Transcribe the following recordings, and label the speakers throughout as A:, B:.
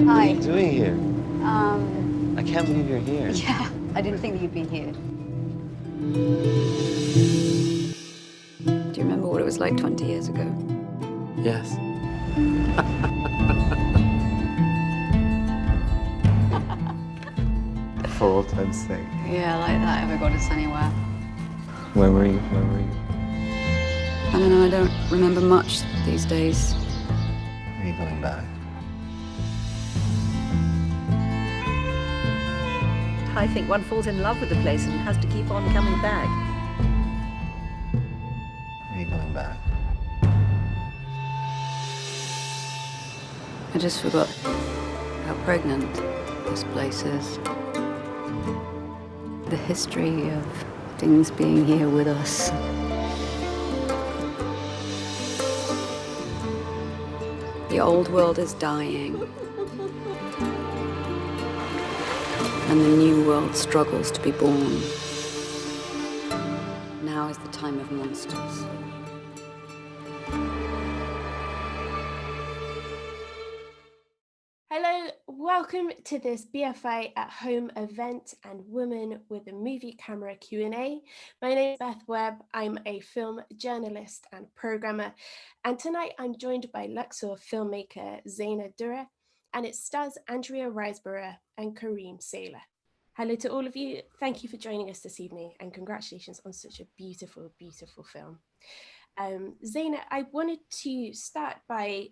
A: What are
B: Hi.
A: you doing here?
B: Um,
A: I can't believe you're here.
B: yeah, I didn't think that you'd be here. Do you remember what it was like 20 years ago?
A: Yes. For all time's sake.
B: Yeah, like that ever got us anywhere.
A: Where were you? Where were you?
B: I don't know, I don't remember much these days.
A: Are you going back?
C: I think one falls in love with the place and has to keep on coming back.
A: Are you going back?
B: I just forgot how pregnant this place is. The history of things being here with us. The old world is dying. And the new world struggles to be born. Now is the time of monsters.
D: Hello, welcome to this BFI at Home event and Woman with a Movie Camera Q&A. My name is Beth Webb. I'm a film journalist and programmer, and tonight I'm joined by Luxor filmmaker Zeina Durra, and it stars Andrea Riseborough and Karim Saleh. Hello to all of you. Thank you for joining us this evening, and congratulations on such a beautiful, beautiful film. Zeina, I wanted to start by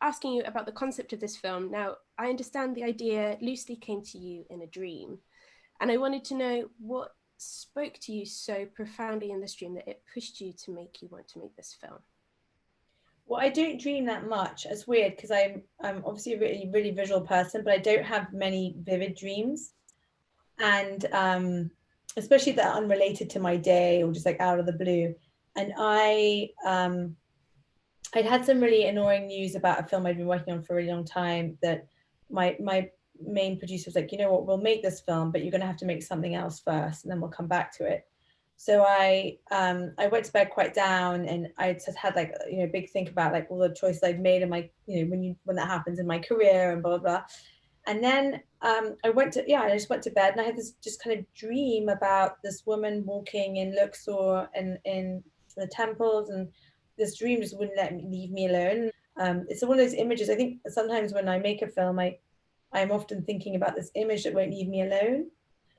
D: asking you about the concept of this film. Now, I understand the idea loosely came to you in a dream, and I wanted to know what spoke to you so profoundly in this dream that it pushed you to make you want to make this film.
E: Well, I don't dream that much. It's weird because I'm obviously a really, really visual person, but I don't have many vivid dreams. And especially that are unrelated to my day or just like out of the blue. And I'd had some really annoying news about a film I'd been working on for a really long time that my main producer was like, you know what, we'll make this film, but you're going to have to make something else first and then we'll come back to it. So I went to bed quite down, and I just had like, you know, big think about like all the choices I'd made in my, you know, when that happens in my career and blah, blah, blah. And then I just went to bed, and I had this just kind of dream about this woman walking in Luxor and in the temples, and this dream just wouldn't leave me alone. It's one of those images. I think sometimes when I make a film, I'm often thinking about this image that won't leave me alone.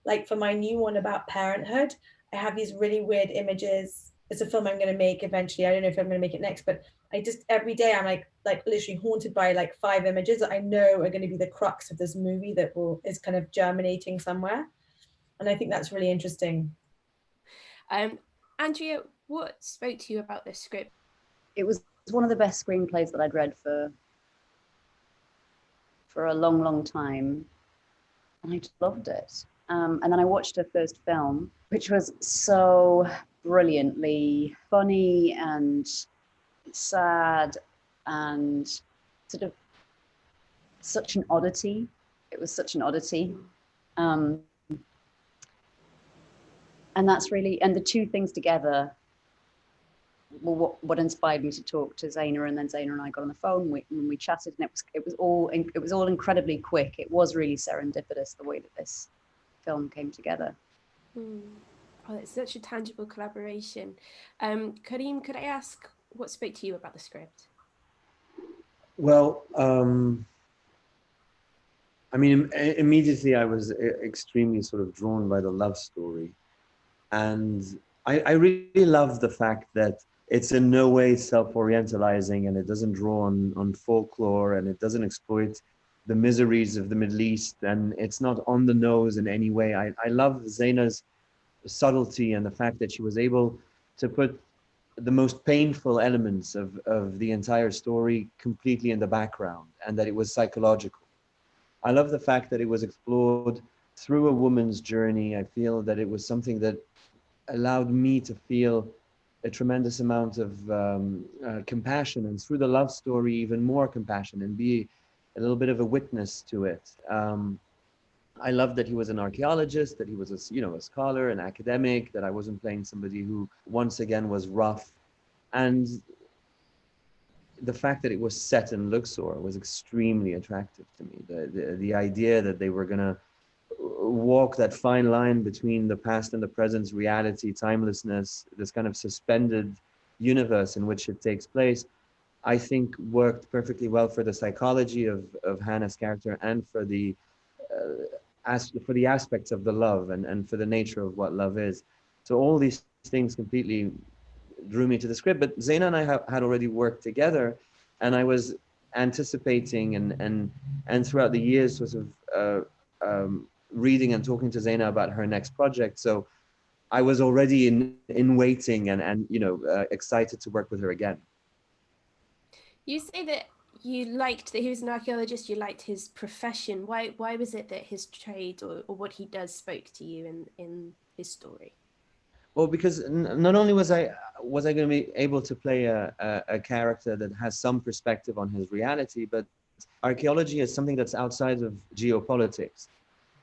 E: Like for my new one about parenthood, I have these really weird images. It's a film I'm going to make eventually. I don't know if I'm going to make it next, but I just every day I'm like literally haunted by like 5 images that I know are going to be the crux of this movie that is kind of germinating somewhere, and I think that's really interesting.
D: Andrea, what spoke to you about this script?
F: It was one of the best screenplays that I'd read for a long, long time, and I just loved it. And then I watched her first film, which was so brilliantly funny and sad and sort of such an oddity. It was such an oddity. And that's really, and the two things together were what inspired me to talk to Zeina, and then Zeina and I got on the phone and we chatted, and it was all incredibly quick. It was really serendipitous the way that this film came together.
D: Oh, it's such a tangible collaboration. Karim, could I ask what spoke to you about the script?
G: Well, I mean, immediately I was extremely sort of drawn by the love story. And I really love the fact that it's in no way self-orientalizing, and it doesn't draw on folklore, and it doesn't exploit the miseries of the Middle East, and it's not on the nose in any way. I love Zeina's subtlety and the fact that she was able to put the most painful elements of the entire story completely in the background, and that it was psychological. I love the fact that it was explored through a woman's journey. I feel that it was something that allowed me to feel a tremendous amount of compassion, and through the love story, even more compassion, and be a little bit of a witness to it. I love that he was an archaeologist, that he was a scholar, an academic, that I wasn't playing somebody who once again was rough. And the fact that it was set in Luxor was extremely attractive to me. The idea that they were gonna walk that fine line between the past and the present, reality, timelessness, this kind of suspended universe in which it takes place, I think worked perfectly well for the psychology of Hannah's character and for the aspects of the love and for the nature of what love is. So all these things completely drew me to the script. But Zeina and I had already worked together, and I was anticipating and throughout the years sort of reading and talking to Zeina about her next project. So I was already in waiting and excited to work with her again.
D: You say that you liked that he was an archaeologist, you liked his profession. Why was it that his trade or what he does spoke to you in his story?
G: Well, because not only was I going to be able to play a character that has some perspective on his reality, but archaeology is something that's outside of geopolitics.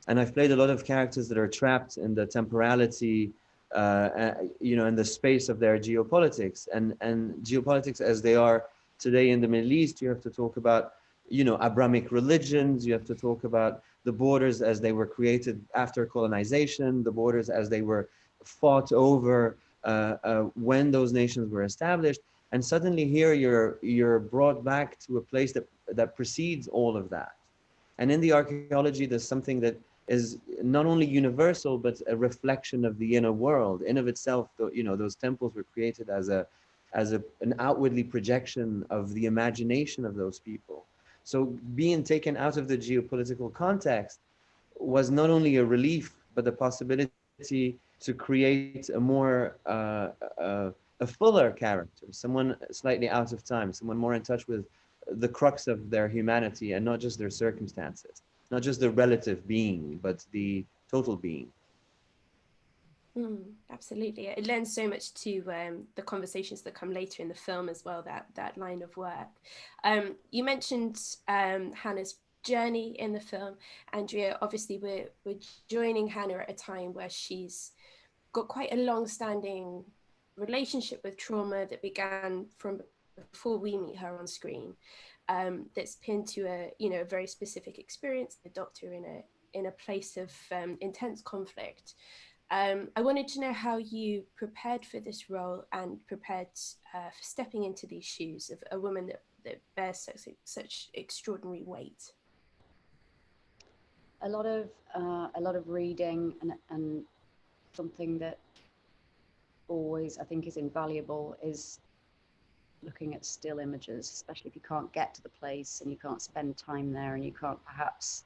G: And I've played a lot of characters that are trapped in the temporality, in the space of their geopolitics. And geopolitics as they are today in the Middle East, you have to talk about, Abrahamic religions, you have to talk about the borders as they were created after colonization, the borders as they were fought over when those nations were established. And suddenly here you're brought back to a place that precedes all of that. And in the archaeology, there's something that is not only universal, but a reflection of the inner world. In of itself, those temples were created as an outwardly projection of the imagination of those people. So being taken out of the geopolitical context was not only a relief, but the possibility to create a more a fuller character, someone slightly out of time, someone more in touch with the crux of their humanity and not just their circumstances, not just the relative being, but the total being.
D: Absolutely. It lends so much to the conversations that come later in the film as well, that line of work. You mentioned Hannah's journey in the film. Andrea, obviously we're joining Hannah at a time where she's got quite a long-standing relationship with trauma that began from before we meet her on screen, that's pinned to a very specific experience, the doctor in a place of intense conflict. I wanted to know how you prepared for this role and prepared for stepping into these shoes of a woman that bears such extraordinary weight.
F: A lot of reading and something that always I think is invaluable is looking at still images, especially if you can't get to the place and you can't spend time there and you can't perhaps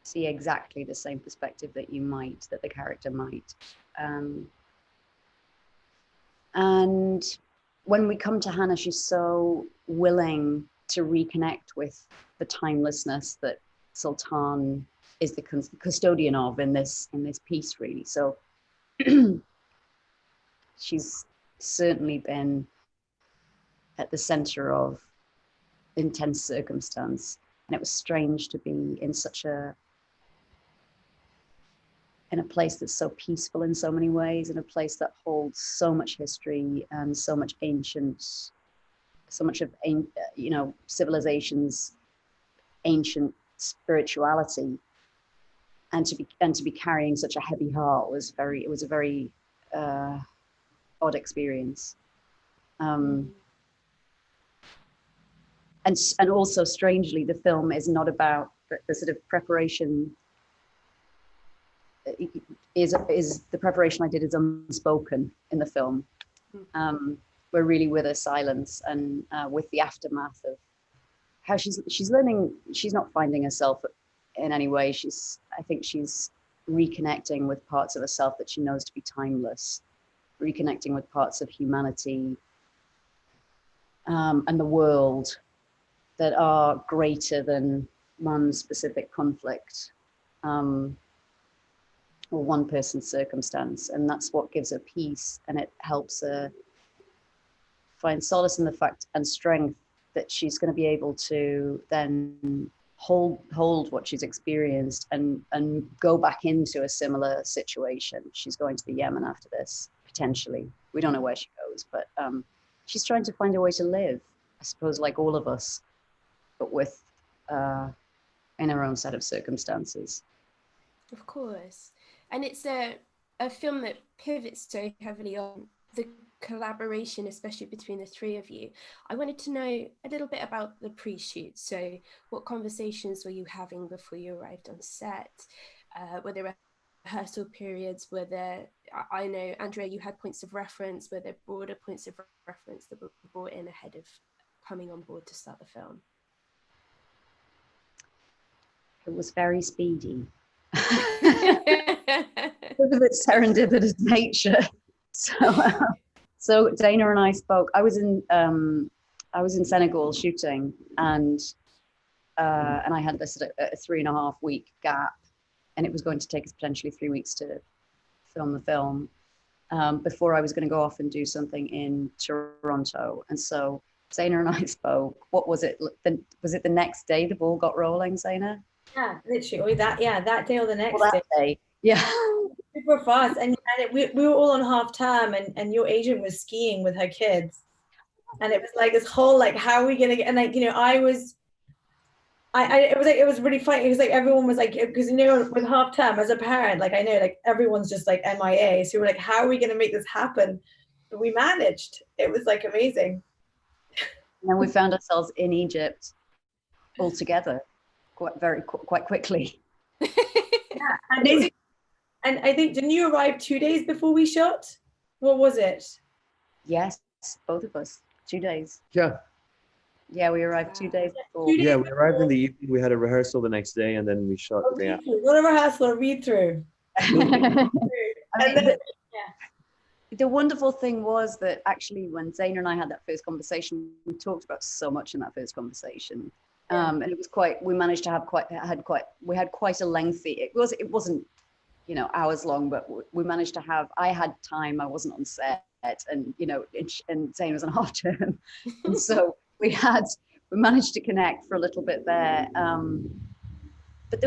F: see exactly the same perspective that the character might. And when we come to Hannah, she's so willing to reconnect with the timelessness that Sultan is the custodian of in this piece, really. So she's certainly been at the center of intense circumstance, and it was strange to be in in a place that's so peaceful in so many ways, in a place that holds so much history and so much so much of civilization's ancient spirituality, and to be carrying such a heavy heart was a very odd experience. And also strangely, the film is not about the sort of preparation. Is the preparation I did is unspoken in the film. We're really with her silence and with the aftermath of how she's learning. She's not finding herself in any way. I think she's reconnecting with parts of herself that she knows to be timeless, reconnecting with parts of humanity and the world that are greater than one specific conflict or one person's circumstance. And that's what gives her peace, and it helps her find solace in the fact and strength that she's going to be able to then hold what she's experienced and go back into a similar situation. She's going to the Yemen after this, potentially. We don't know where she goes, but she's trying to find a way to live I suppose, like all of us, but with in our own set of circumstances.
D: Of course. And it's a film that pivots so heavily on the collaboration, especially between the three of you. I wanted to know a little bit about the pre-shoot. So what conversations were you having before you arrived on set? Were there rehearsal periods? Were there, I know, Andrea, you had points of reference. Were there broader points of reference that were brought in ahead of coming on board to start the film?
F: It was very speedy. With a bit serendipitous nature. So Zeina and I spoke. I was in Senegal shooting, and I had this a 3.5 week gap, and it was going to take us potentially 3 weeks to film the film before I was going to go off and do something in Toronto. And so Zeina and I spoke. What was it? Was it the next day the ball got rolling, Zeina?
E: Yeah, literally. That day or the next
F: day. Yeah.
E: Super fast. And we were all on half term, and your agent was skiing with her kids. And it was like this whole, like, how are we going to get, and like, you know, it was really funny. It was like, everyone was like, because, you know, with half term as a parent, like, I know, like, everyone's just like MIA. So we're like, how are we going to make this happen? But we managed. It was like amazing.
F: And then we found ourselves in Egypt all together quite quickly.
E: Yeah, and I think, didn't you arrive 2 days before we shot? What was it?
F: Yes, both of us. 2 days.
G: Yeah.
F: Yeah, we arrived 2 days before.
G: Yeah, we arrived in the evening. We had a rehearsal the next day, and then we shot the day after.
E: What a rehearsal, a read-through.
F: The wonderful thing was that actually when Zeina and I had that first conversation, we talked about so much in that first conversation. And it was we managed to have quite a lengthy, it wasn't, you know, hours long, but we managed to have, I had time, I wasn't on set, and, you know, and Zeina was on half term. And so we managed to connect for a little bit there. But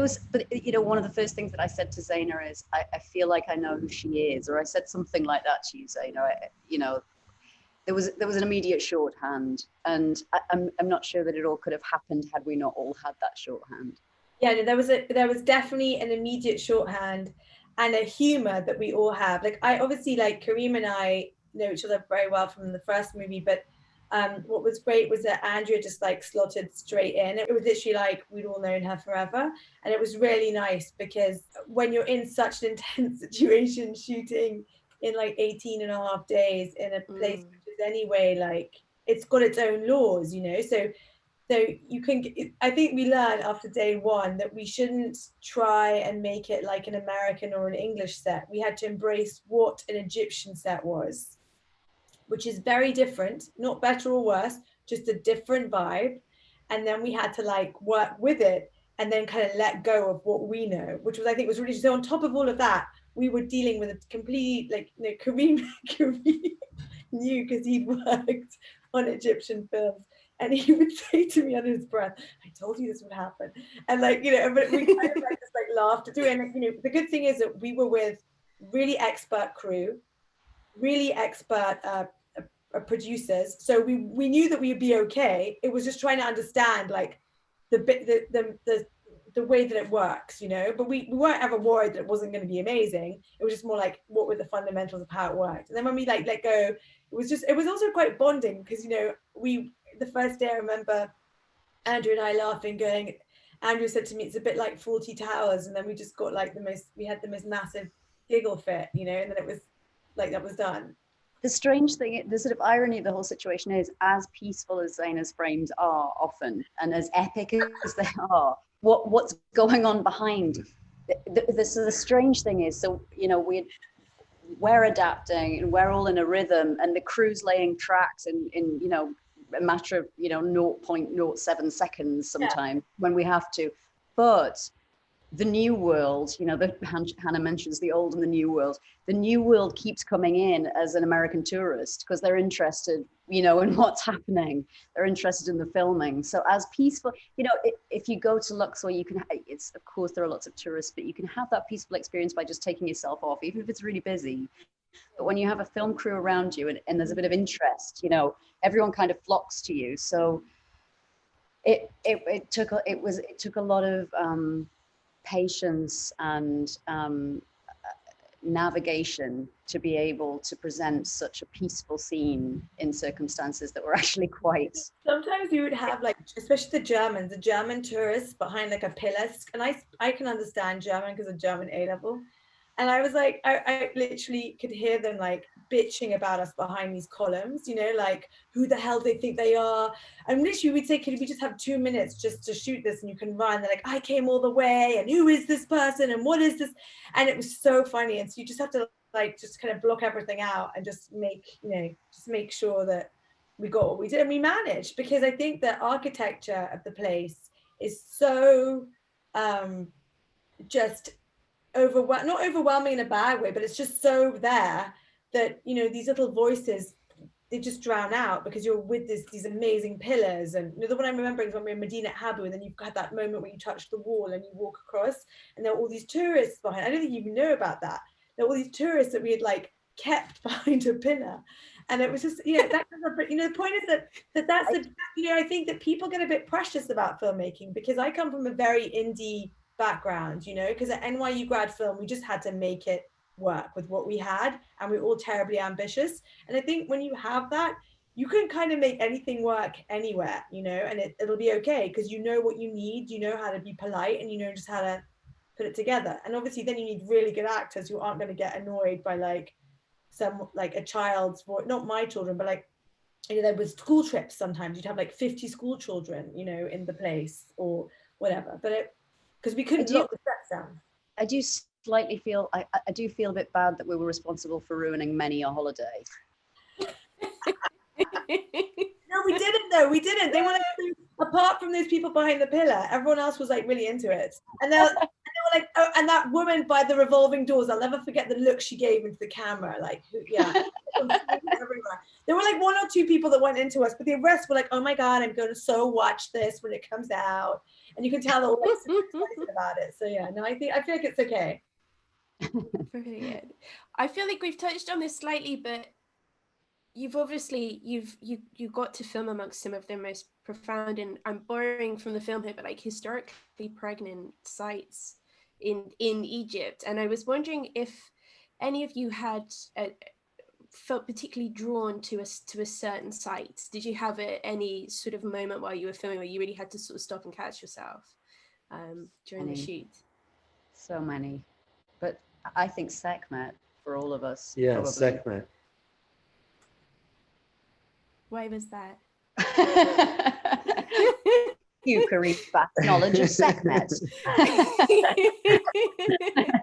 F: you know, one of the first things that I said to Zeina is, I feel like I know who she is, or I said something like that to you, Zeina. You know, there was an immediate shorthand, and I'm not sure that it all could have happened had we not all had that shorthand.
E: Yeah, no, there was definitely an immediate shorthand and a humor that we all have. Like, I obviously, like, Karim and I know each other very well from the first movie, but what was great was that Andrea just like slotted straight in. It was literally like we'd all known her forever, and it was really nice because when you're in such an intense situation, shooting in like 18.5 days in a place which is anyway, like, it's got its own laws, you know, so you can, I think we learned after day one that we shouldn't try and make it like an American or an English set. We had to embrace what an Egyptian set was, which is very different, not better or worse, just a different vibe. And then we had to like work with it and then kind of let go of what we know, which was, I think, was really, so on top of all of that, we were dealing with a complete, like, you know, Karim knew, because he'd worked on Egyptian films. And he would say to me under his breath, I told you this would happen. And like, you know, but we kind of like just like laughed through it. And, you know, the good thing is that we were with really expert crew, really expert producers. So we knew that we would be okay. It was just trying to understand like the way that it works, you know, but we weren't ever worried that it wasn't going to be amazing. It was just more like, what were the fundamentals of how it worked? And then when we like let go, it was also quite bonding because, you know, the first day I remember Andrew and I laughing, going, Andrew said to me, it's a bit like 40 Towers. And then we just got like we had the most massive giggle fit, you know, and then it was like, that was done.
F: The strange thing, the sort of irony of the whole situation is, as peaceful as Zeina's frames are often, and as epic as they are, what's going on behind? The strange thing is, so, you know, we're adapting and we're all in a rhythm, and the crew's laying tracks in you know, a matter of, you know, 0.07 seconds sometimes when we have to. But the new world, you know, Hannah mentions the old and the new world. The new world keeps coming in as an American tourist because they're interested, you know, in what's happening. They're interested in the filming. So as peaceful, you know, if you go to Luxor, you can, of course, there are lots of tourists, but you can have that peaceful experience by just taking yourself off, even if it's really busy. But when you have a film crew around you and there's a bit of interest, you know, everyone kind of flocks to you. So it took a lot of patience and navigation to be able to present such a peaceful scene in circumstances that were actually quite.
E: Sometimes you would have, like, especially the German tourists behind like a pillar, and I can understand German because of German A level, and I was like, I literally could hear them like bitching about us behind these columns, you know, like who the hell they think they are. And literally we'd say, could we just have 2 minutes just to shoot this and you can run? They're like, I came all the way, and who is this person and what is this? And it was so funny. And so you just have to like just kind of block everything out and just make sure that we got what we did, and we managed, because I think the architecture of the place is so just not overwhelming in a bad way, but it's just so there that, you know, these little voices, they just drown out because you're with these amazing pillars. And you know, the one I'm remembering is when we were in Medina Habu, and then you've got that moment where you touch the wall and you walk across, and there are all these tourists behind. I don't think you even know about that. There were all these tourists that we had like kept behind a pillar, and it was just, you know, that kind of, you know, the point is that's the, you know, I think that people get a bit precious about filmmaking, because I come from a very indie background, you know, because at NYU grad film we just had to make it work with what we had, and we were all terribly ambitious. And I think when you have that, you can kind of make anything work anywhere, you know, and it'll be okay, because you know what you need, you know how to be polite, and you know just how to put it together. And obviously then you need really good actors who aren't going to get annoyed by like a child's voice, not my children, but like, you know, there was school trips, sometimes you'd have like 50 school children, you know, in the place or whatever, but because we couldn't lock the sets down.
F: I do slightly feel, I do feel a bit bad that we were responsible for ruining many a holiday.
E: No, we didn't though. We didn't. They were like, apart from those people behind the pillar, everyone else was like really into it. And they were like, oh, and that woman by the revolving doors, I'll never forget the look she gave into the camera. Like, yeah, everywhere. There were like 1 or 2 people that went into us, but the rest were like, oh my God, I'm going to so watch this when it comes out. And you can tell they're all like super excited about it. So yeah, no, I feel like it's okay.
D: Brilliant. I feel like we've touched on this slightly, but you've obviously you got to film amongst some of the most profound, and I'm borrowing from the film here, but like historically pregnant sites in Egypt. And I was wondering if any of you had felt particularly drawn to a certain site. Did you have any sort of moment while you were filming where you really had to sort of stop and catch yourself during the shoot?
F: So many, but I think Sekhmet for all of us.
G: Yeah,
F: probably.
G: Sekhmet.
D: Why was that?
F: You, Karim, vast knowledge of Sekhmet.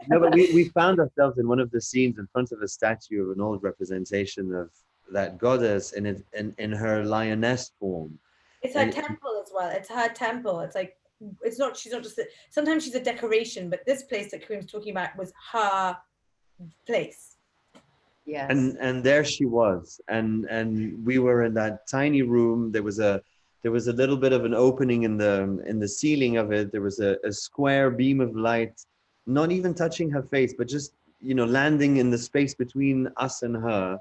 G: No, but we found ourselves in one of the scenes in front of a statue of an old representation of that goddess in her lioness form.
E: It's her temple as well. It's her temple. It's like, she's not just sometimes she's a decoration, but this place that Karim's talking about was her place.
F: Yes.
G: And there she was, and we were in that tiny room. There was a little bit of an opening in the ceiling of it. There was a square beam of light, not even touching her face, but just, you know, landing in the space between us and her.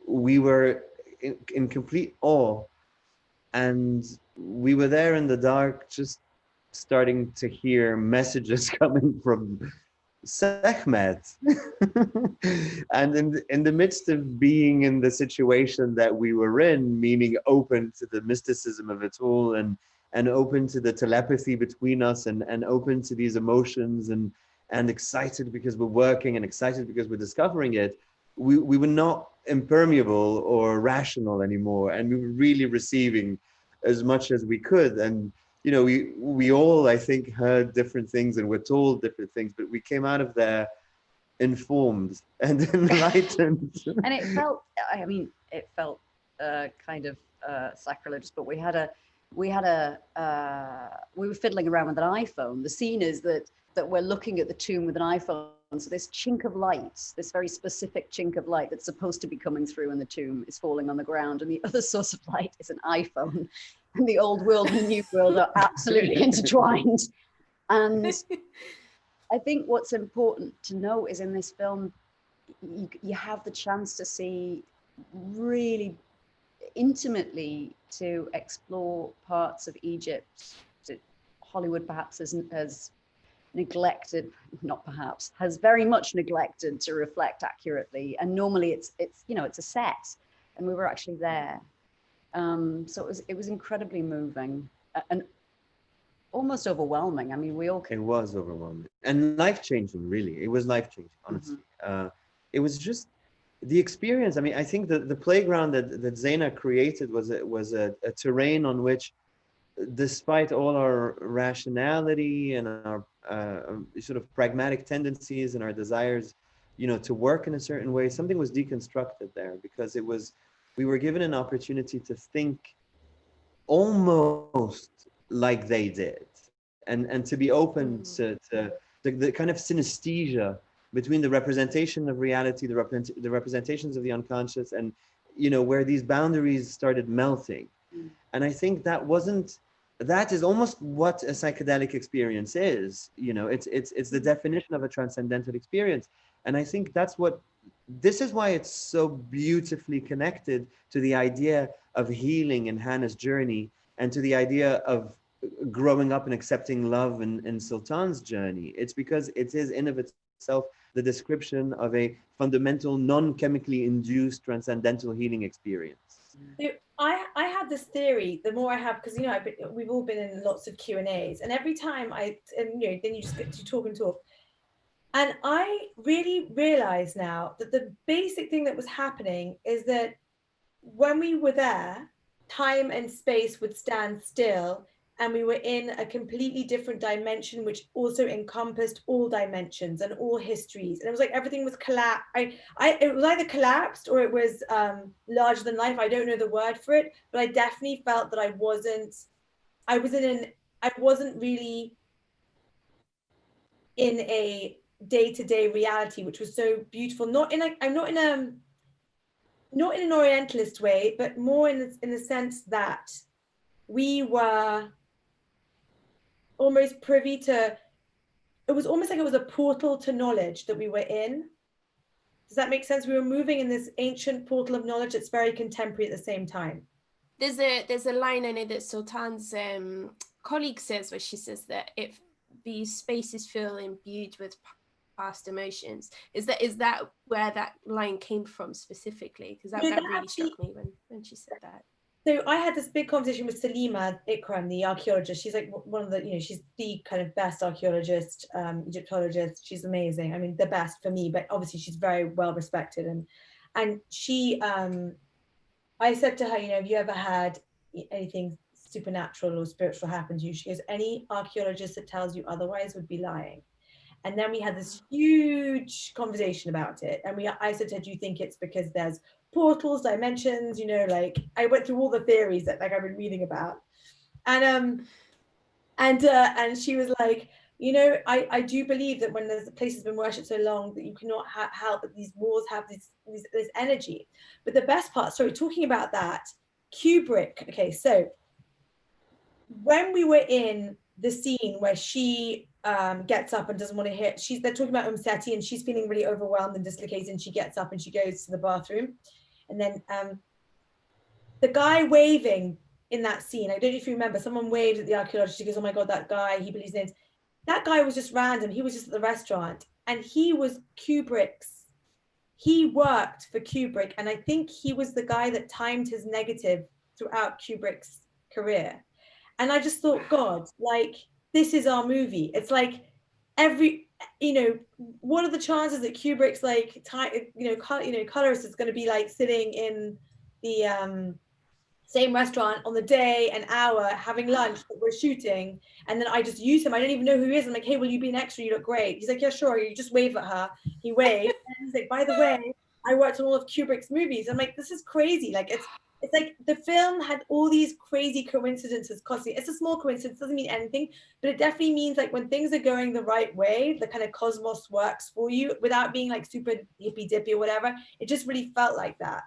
G: We were in complete awe, and we were there in the dark, just starting to hear messages coming from Sekhmet. And in the midst of being in the situation that we were in, meaning open to the mysticism of it all, and open to the telepathy between us, and open to these emotions, and excited because we're working, and excited because we're discovering it, we were not impermeable or rational anymore, and we were really receiving as much as we could. And you know, we all, I think, heard different things and were told different things, but we came out of there informed and enlightened.
F: And it felt, I mean, it felt kind of sacrilegious, but we were fiddling around with an iPhone. The scene is that we're looking at the tomb with an iPhone. So this chink of light, this very specific chink of light that's supposed to be coming through in the tomb, is falling on the ground. And the other source of light is an iPhone. And the old world and the new world are absolutely intertwined. And I think what's important to note is in this film, you have the chance to see really intimately, to explore parts of Egypt that Hollywood perhaps has neglected, not perhaps, has very much neglected to reflect accurately. And normally it's it's a set, and we were actually there. So it was incredibly moving and almost overwhelming. I mean, we all.
G: It was overwhelming and life-changing, really. It was life-changing, honestly. It was just the experience. I mean, I think that the playground that Zeina created was a terrain on which, despite all our rationality and our sort of pragmatic tendencies and our desires, to work in a certain way, something was deconstructed there, because we were given an opportunity to think almost like they did, and to be open to the kind of synesthesia between the representation of reality, the representations of the unconscious, and where these boundaries started melting. And I think that is almost what a psychedelic experience is. It's the definition of a transcendental experience. And I think this is why it's so beautifully connected to the idea of healing in Hannah's journey, and to the idea of growing up and accepting love in Sultan's journey. It's because it is in of itself the description of a fundamental, non-chemically induced transcendental healing experience.
E: So I have this theory. The more I have, because we've all been in lots of Q&As, and every time then you just get to talk and talk. And I really realize now that the basic thing that was happening is that when we were there, time and space would stand still, and we were in a completely different dimension, which also encompassed all dimensions and all histories. And it was like everything was collapsed. It was either collapsed or it was larger than life. I don't know the word for it, but I definitely felt that I wasn't really in a day-to-day reality, which was so beautiful. I'm not in an Orientalist way, but more in the sense that we were almost privy to, it was almost like it was a portal to knowledge that we were in. Does that make sense? We were moving in this ancient portal of knowledge that's very contemporary at the same time.
D: There's a line I know that Sultan's colleague says, where she says that if these spaces feel imbued with past emotions, is that where that line came from specifically? Because that really struck me when she said that.
E: So I had this big conversation with Salima Ikram, the archaeologist. She's like one of the, she's the kind of best archaeologist, Egyptologist. She's amazing. I mean, the best for me, but obviously she's very well respected. And she, I said to her, have you ever had anything supernatural or spiritual happen to you? She goes, any archaeologist that tells you otherwise would be lying. And then we had this huge conversation about it. And I said to her, do you think it's because there's portals, dimensions, like I went through all the theories that like I've been reading about. And she was like, I do believe that when there's a place has been worshipped so long that you cannot help that these walls have this energy. But the best part, sorry, talking about that, Kubrick. Okay, so when we were in the scene where she gets up and doesn't want to hear, they're talking about Seti, and she's feeling really overwhelmed and dislocated, and she gets up and she goes to the bathroom, and then the guy waving in that scene, I don't know if you remember, someone waved at the archaeologist. She goes, oh my God, that guy, he believes in it. That guy was just random. He was just at the restaurant, and he was he worked for Kubrick, and I think he was the guy that timed his negative throughout Kubrick's career. And I just thought, God, like, this is our movie. It's like what are the chances that Kubrick's like, colorist is going to be like sitting in the same restaurant on the day, an hour, having lunch that we're shooting, and then I just use him. I don't even know who he is. I'm like, hey, will you be an extra? You look great. He's like, yeah, sure. You just wave at her. He waved. And he's like, by the way, I worked on all of Kubrick's movies. I'm like, this is crazy. Like, it's like the film had all these crazy coincidences constantly. It's a small coincidence, doesn't mean anything, but it definitely means like when things are going the right way, the kind of cosmos works for you without being like super hippy dippy or whatever. It just really felt like that.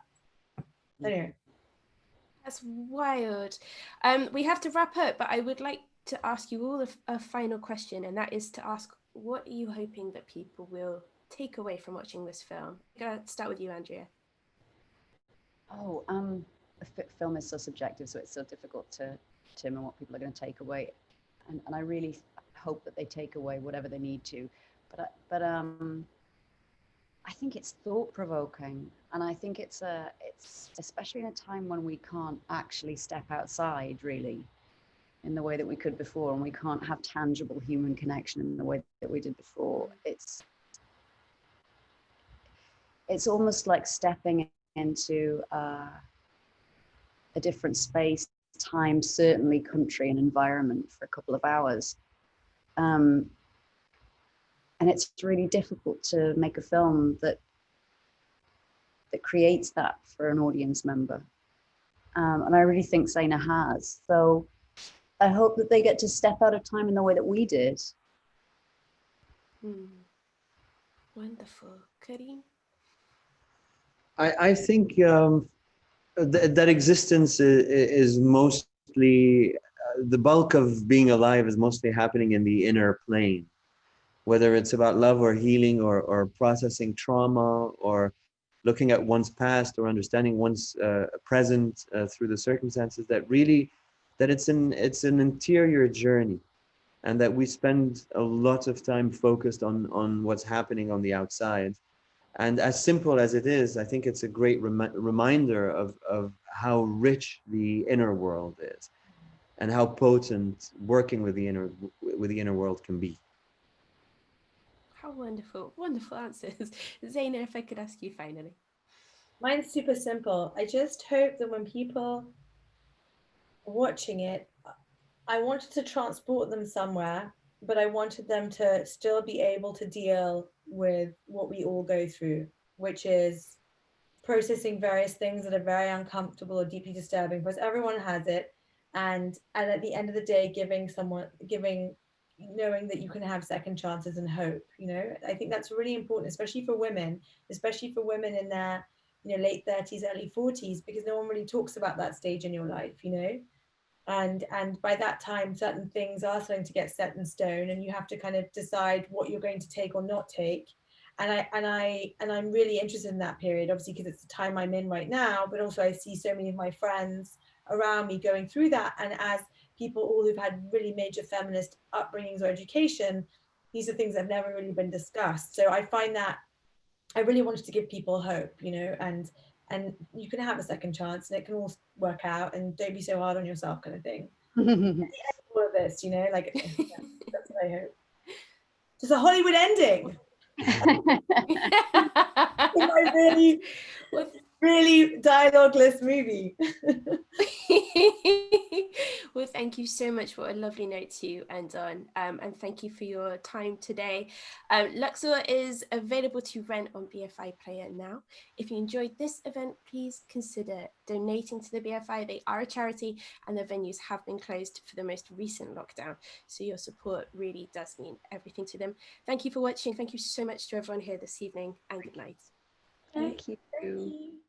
E: Anyway.
D: That's wild. We have to wrap up, but I would like to ask you all a final question, and that is to ask, what are you hoping that people will take away from watching this film? I'm gonna start with you, Andrea.
F: Oh, the film is so subjective, so it's so difficult to determine what people are going to take away. And I really hope that they take away whatever they need to. But I think it's thought-provoking, and I think it's especially in a time when we can't actually step outside really in the way that we could before, and we can't have tangible human connection in the way that we did before. It's almost like stepping into a different space, time, certainly country and environment for a couple of hours. And it's really difficult to make a film that creates that for an audience member. And I really think Zeina has. So I hope that they get to step out of time in the way that we did.
D: Wonderful. Karim?
G: I think that existence is mostly, the bulk of being alive is mostly happening in the inner plane, whether it's about love or healing or processing trauma or looking at one's past or understanding one's present through the circumstances, that it's an interior journey, and that we spend a lot of time focused on what's happening on the outside. And as simple as it is, I think it's a great reminder of how rich the inner world is and how potent working with the inner world can be.
D: How wonderful. Wonderful answers. Zeina, if I could ask you finally.
E: Mine's super simple. I just hope that when people are watching it, I wanted to transport them somewhere, but I wanted them to still be able to deal with what we all go through, which is processing various things that are very uncomfortable or deeply disturbing, because everyone has it. And at the end of the day, knowing that you can have second chances and hope, I think that's really important, especially for women in their, late 30s, early 40s, because no one really talks about that stage in your life, and by that time, certain things are starting to get set in stone, and you have to kind of decide what you're going to take or not take. And I'm really interested in that period, obviously, because it's the time I'm in right now, but also I see so many of my friends around me going through that. And as people all who've had really major feminist upbringings or education, these are things that have never really been discussed. So I find that I really wanted to give people hope, and you can have a second chance and it can all work out, and don't be so hard on yourself, kind of thing. All of this, that's what I hope. Just a Hollywood ending. really dialogueless movie.
D: Well, thank you so much. What a lovely note to end on, and thank you for your time today. Luxor is available to rent on BFI Player now. If you enjoyed this event, please consider donating to the BFI. They are a charity and their venues have been closed for the most recent lockdown, so your support really does mean everything to them. Thank you for watching. Thank you so much to everyone here this evening, and good night.
F: Thank you.
E: Thank you.